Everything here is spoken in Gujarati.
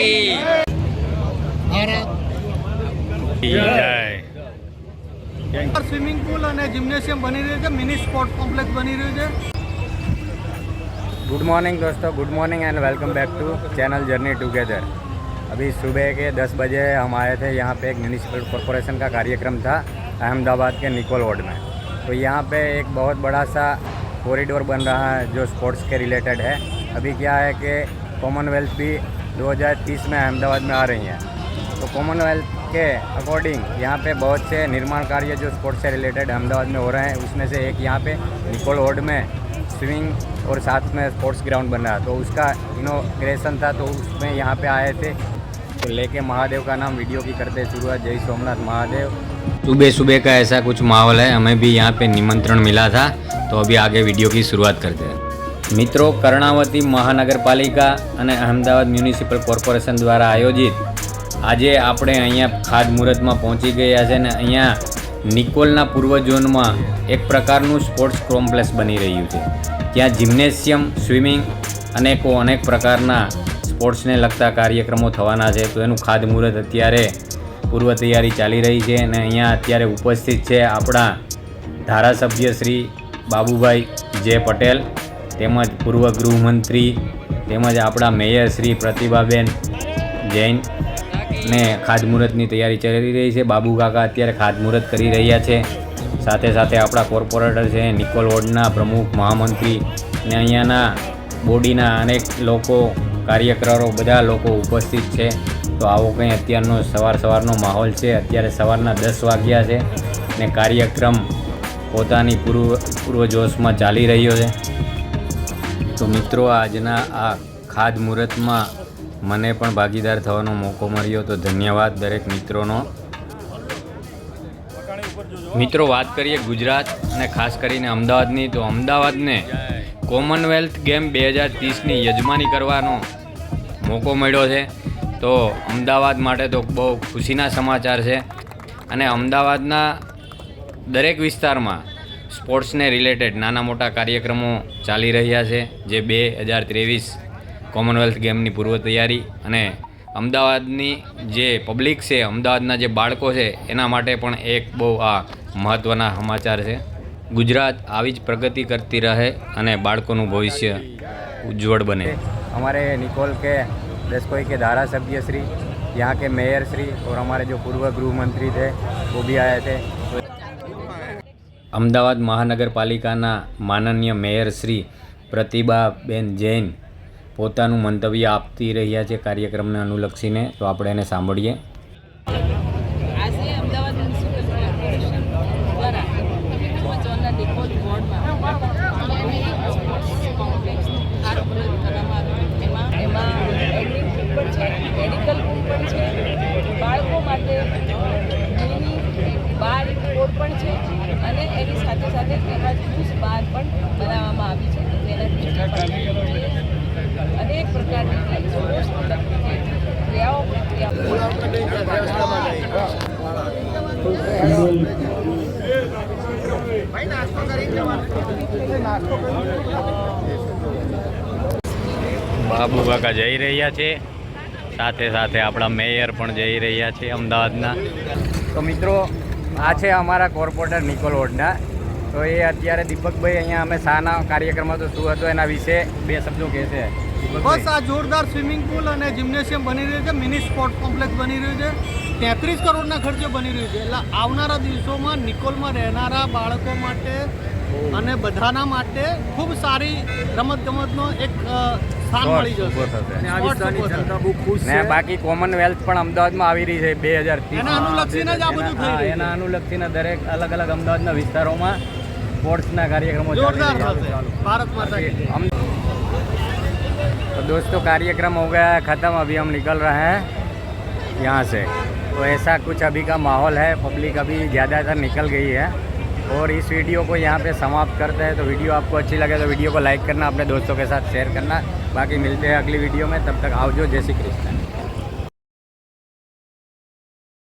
की स्विमिंग पूल और जिम्नेशियम बनी रही है, मिनी स्पोर्ट्स कॉम्प्लेक्स बनी रही है। गुड मॉर्निंग दोस्तों, good morning and welcome back to channel journey together. अभी सुबह के 10 बजे हम आए थे। यहाँ पे एक म्यूनिसिपल कॉरपोरेशन का कार्यक्रम था अहमदाबाद के निकोल वार्ड में। तो यहाँ पे एक बहुत बड़ा सा कॉरिडोर बन रहा है जो स्पोर्ट्स के रिलेटेड है। अभी क्या है कि कॉमनवेल्थ भी 2030 में अहमदाबाद में आ रही है। तो कॉमनवेल्थ के अकॉर्डिंग यहाँ पे बहुत से निर्माण कार्य जो स्पोर्ट्स से रिलेटेड अहमदाबाद में हो रहे हैं, उसमें से एक यहाँ पे निकोल वार्ड में स्विमिंग और साथ में स्पोर्ट्स ग्राउंड बन रहा है। तो उसका इनॉग्रेशन था, तो उसमें यहाँ पे आए थे। तो लेके महादेव का नाम वीडियो की करते शुरुआत, जय सोमनाथ महादेव। सुबह सुबह का ऐसा कुछ माहौल है, हमें भी यहाँ पे निमंत्रण मिला था। तो अभी आगे वीडियो की शुरुआत करते हैं। મિત્રો, કર્ણાવતી મહાનગરપાલિકા અને અમદાવાદ મ્યુનિસિપલ કોર્પોરેશન દ્વારા આયોજિત આજે આપણે અહીંયા ખાતમુહૂર્તમાં પહોંચી ગયા છે ને અહીંયા નિકોલના પૂર્વ ઝોનમાં એક પ્રકારનું સ્પોર્ટ્સ કોમ્પ્લેક્સ બની રહ્યું છે। ત્યાં જિમ્નેશિયમ, સ્વિમિંગ અનેક પ્રકારના સ્પોર્ટ્સને લગતા કાર્યક્રમો થવાના છે। તો એનું ખાતમુહૂર્ત અત્યારે પૂર્વ તૈયારી ચાલી રહી છે અને અહીંયા અત્યારે ઉપસ્થિત છે આપણા ધારાસભ્ય શ્રી બાબુભાઈ જે પટેલ, તેમજ પૂર્વ ગૃહમંત્રી, તેમજ આપણા મેયર શ્રી પ્રતિભાબેન જૈન ને ખાતમુહૂર્તની તૈયારી ચાલી રહી છે। બાબુ કાકા અત્યારે ખાતમુહૂર્ત કરી રહ્યા છે। સાથે સાથે આપણા કોર્પોરેટર છે, નિકોલ વોર્ડના પ્રમુખ, મહામંત્રી ને અહીંયાના બોડીના અનેક લોકો, કાર્યકરો, બધા લોકો ઉપસ્થિત છે। તો આવો કંઈ અત્યારનો સવારનો માહોલ છે। અત્યારે સવારના 10 વાગ્યા છે ને કાર્યક્રમ પોતાની પૂર્વજોશમાં ચાલી રહ્યો છે। તો મિત્રો, આજના આ ખાતમુહૂર્તમાં મને પણ ભાગીદાર થવાનો મોકો મળ્યો, તો ધન્યવાદ દરેક મિત્રોનો। મિત્રો, વાત કરીએ ગુજરાત અને ખાસ કરીને અમદાવાદની, તો અમદાવાદને કોમનવેલ્થ ગેમ 2030ની યજમાની કરવાનો મોકો મળ્યો છે। તો અમદાવાદ માટે તો બહુ ખુશીના સમાચાર છે અને અમદાવાદના દરેક વિસ્તારમાં સ્પોર્ટ્સને રિલેટેડ નાના મોટા કાર્યક્રમો ચાલી રહ્યા છે, જે 2023 કોમનવેલ્થ ગેમની પૂર્વ તૈયારી અને અમદાવાદની જે પબ્લિક છે, અમદાવાદના જે બાળકો છે, એના માટે પણ એક બહુ આ મહત્ત્વના સમાચાર છે। ગુજરાત આવી જ પ્રગતિ કરતી રહે અને બાળકોનું ભવિષ્ય ઉજ્જવળ બને। हमारे निकोल के 10 कोई के धारासभ्य श्री, यहाँ के मेयर श्री और हमारे जो पूर्व गृह मंत्री थे वो भी आए थे। અમદાવાદ મહાનગરપાલિકાના માનનીય મેયર શ્રી પ્રતિભાબેન જૈન પોતાનું મંતવ્ય આપતી રહ્યા છે કાર્યક્રમને અનુલક્ષીને। તો આપણે એને સાંભળીએ। આજે અમદાવાદ મ્યુનિસિપલ કોર્પોરેશન દ્વારા ઝોનના નિકોલ વોર્ડમાં સ્પોર્ટ્સ કોમ્પ્લેક્સનું ખાતમુહૂર્ત કરવામાં આવ્યું। એમાં એગ્રી પૂલ પણ છે, મેડિકલ પૂલ પણ છે, બાળકો માટે બાર કોર્ટ પણ છે અને એની સાથે સાથે એમાં જ્યુસ બાર પણ બનાવવામાં આવી છે। તેનાથી અનેક પ્રકારની ક્રિયાઓ બાબુ કાકા જઈ રહ્યા છે, સાથે સાથે આપણા મેયર પણ જઈ રહ્યા છે અમદાવાદના। તો મિત્રો, આ છે અમારા કોર્પોરેટર નિકોલ વોર્ડના। તો એ અત્યારે દીપકભાઈ અહીંયા અમે શાના કાર્યક્રમ હતો, શું હતો, એના વિશે 2 શબ્દો કહેશે। बस आ जोरदार स्विमिंग पूल और जिम्नेशियम बनी रही है, मिनी स्पोर्ट्स कॉम्प्लेक्स बनी रही है। 33 करोड़ना खर्चे बनी रही है। એટલે આવનારા દિવસોમાં નિકોલમાં રહેનારા બાળકો માટે અને બધાના માટે ખૂબ સારી રમતગમતનો એક સ્થાન મળી જશે। ને બાકી કોમનવેલ્થ પણ અમદાવાદમાં આવી રહી છે 2030। એના અનુલક્ષીને જ આ બધું થઈ રહ્યું છે। એના અનુલક્ષીને દરેક અલગ અલગ અમદાવાદના વિસ્તારોમાં સ્પોર્ટ્સના કાર્યક્રમો जोरदार થશે। ભારત માતા की। तो दोस्तों, कार्यक्रम हो गया है ख़त्म, अभी हम निकल रहे हैं यहाँ से। तो ऐसा कुछ अभी का माहौल है, पब्लिक अभी ज़्यादातर निकल गई है। और इस वीडियो को यहाँ पे समाप्त करते हैं। तो वीडियो आपको अच्छी लगे तो वीडियो को लाइक करना, अपने दोस्तों के साथ शेयर करना। बाकी मिलते हैं अगली वीडियो में, तब तक आओ जो, जय श्री कृष्ण।